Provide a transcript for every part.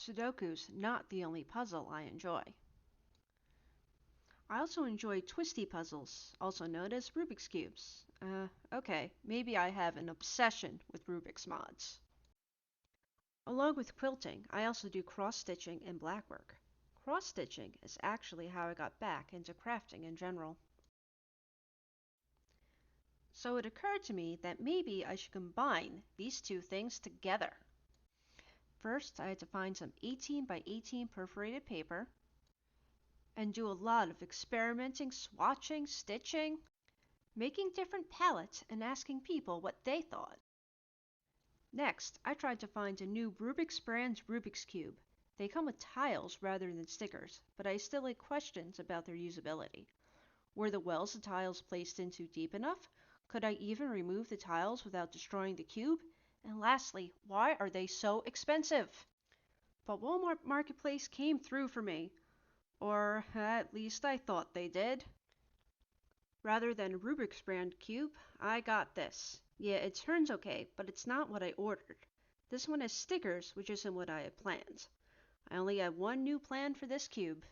Sudoku's not the only puzzle I enjoy. I also enjoy twisty puzzles, also known as Rubik's Cubes. Okay, maybe I have an obsession with Rubik's mods. Along with quilting, I also do cross-stitching and blackwork. Cross-stitching is actually how I got back into crafting in general. So it occurred to me that maybe I should combine these two things together. First, I had to find some 18 by 18 perforated paper and do a lot of experimenting, swatching, stitching, making different palettes, and asking people what they thought. Next, I tried to find a new Rubik's brand Rubik's Cube. They come with tiles rather than stickers, but I still had questions about their usability. Were the wells the tiles placed into deep enough? Could I even remove the tiles without destroying the cube? And lastly, why are they so expensive? But Walmart Marketplace came through for me. Or at least I thought they did. Rather than a Rubik's brand cube, I got this. Yeah, it turns okay, but it's not what I ordered. This one has stickers, which isn't what I had planned. I only have one new plan for this cube.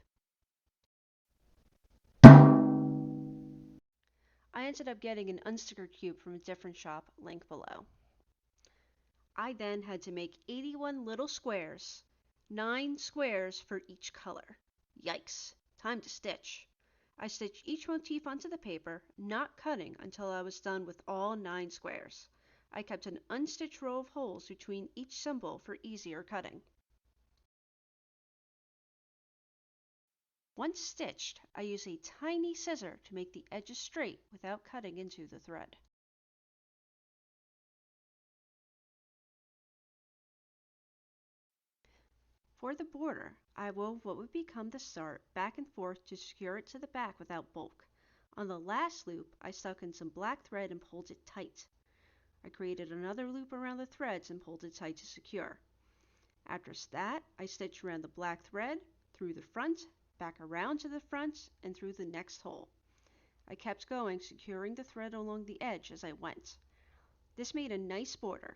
I ended up getting an unstickered cube from a different shop, link below. I then had to make 81 little squares, 9 squares for each color. Yikes, time to stitch. I stitched each motif onto the paper, not cutting until I was done with all 9 squares. I kept an unstitched row of holes between each symbol for easier cutting. Once stitched, I use a tiny scissor to make the edges straight without cutting into the thread. For the border, I wove what would become the start back and forth to secure it to the back without bulk. On the last loop, I stuck in some black thread and pulled it tight. I created another loop around the threads and pulled it tight to secure. After that, I stitched around the black thread, through the front, back around to the front, and through the next hole. I kept going, securing the thread along the edge as I went. This made a nice border.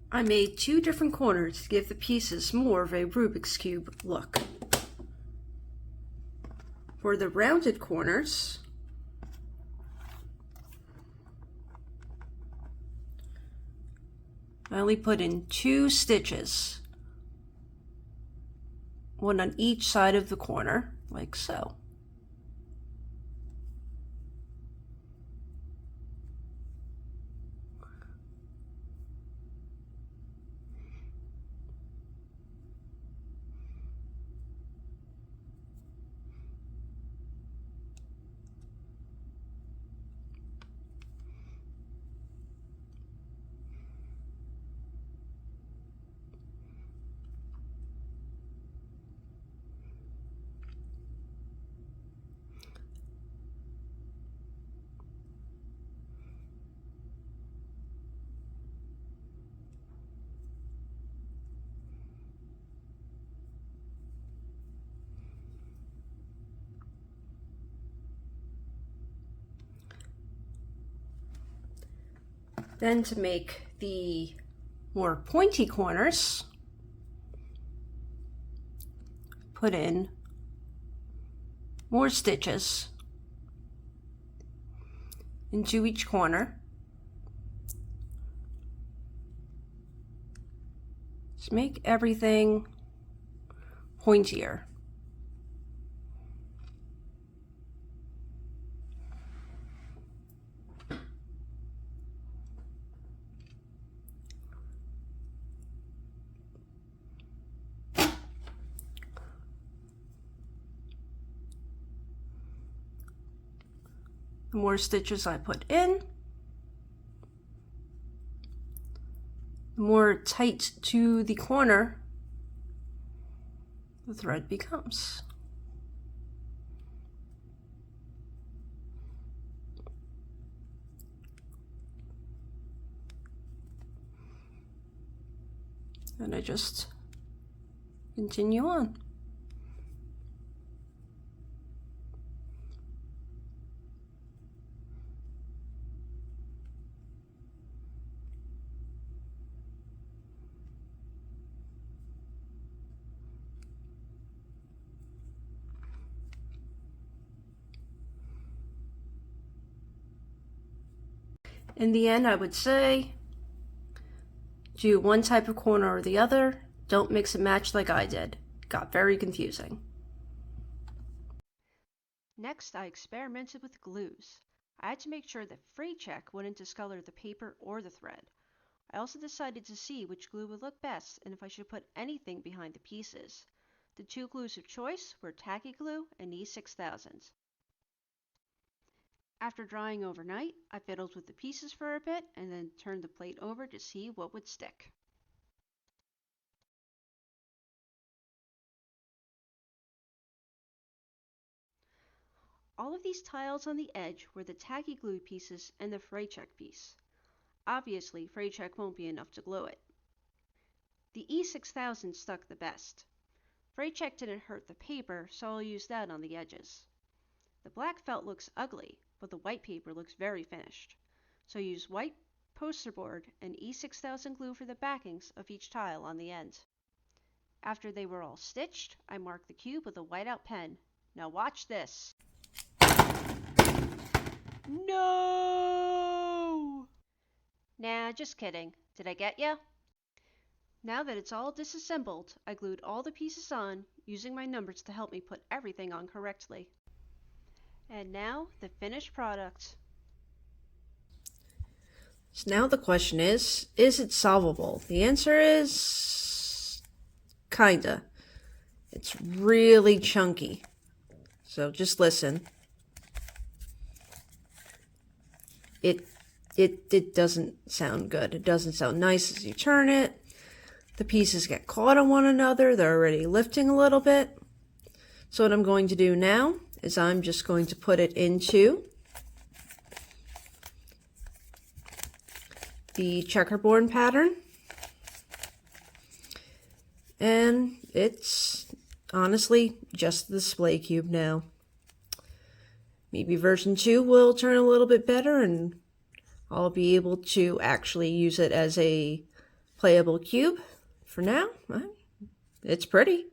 I made 2 different corners to give the pieces more of a Rubik's Cube look. For the rounded corners, I only put in 2 stitches, one on each side of the corner, like so. Then to make the more pointy corners, put in more stitches into each corner to make everything pointier. The more stitches I put in, the more tight to the corner the thread becomes. And I just continue on. In the end, I would say, do one type of corner or the other. Don't mix and match like I did. It got very confusing. Next, I experimented with glues. I had to make sure that fray check wouldn't discolor the paper or the thread. I also decided to see which glue would look best and if I should put anything behind the pieces. The two glues of choice were tacky glue and E6000. After drying overnight, I fiddled with the pieces for a bit and then turned the plate over to see what would stick. All of these tiles on the edge were the tacky glue pieces and the fray check piece. Obviously, fray check won't be enough to glue it. The E6000 stuck the best. Fray check didn't hurt the paper, so I'll use that on the edges. The black felt looks ugly, but the white paper looks very finished. So use white poster board and E6000 glue for the backings of each tile on the end. After they were all stitched, I marked the cube with a whiteout pen. Now watch this. No! Nah, just kidding. Did I get ya? Now that it's all disassembled, I glued all the pieces on, using my numbers to help me put everything on correctly. And now, the finished product. So now the question is it solvable? The answer is kinda. It's really chunky. So just listen. It doesn't sound good. It doesn't sound nice as you turn it. The pieces get caught on one another. They're already lifting a little bit. So what I'm going to do now is I'm just going to put it into the checkerboard pattern. And it's honestly just the display cube now. Maybe version 2 will turn a little bit better and I'll be able to actually use it as a playable cube. For now, it's pretty.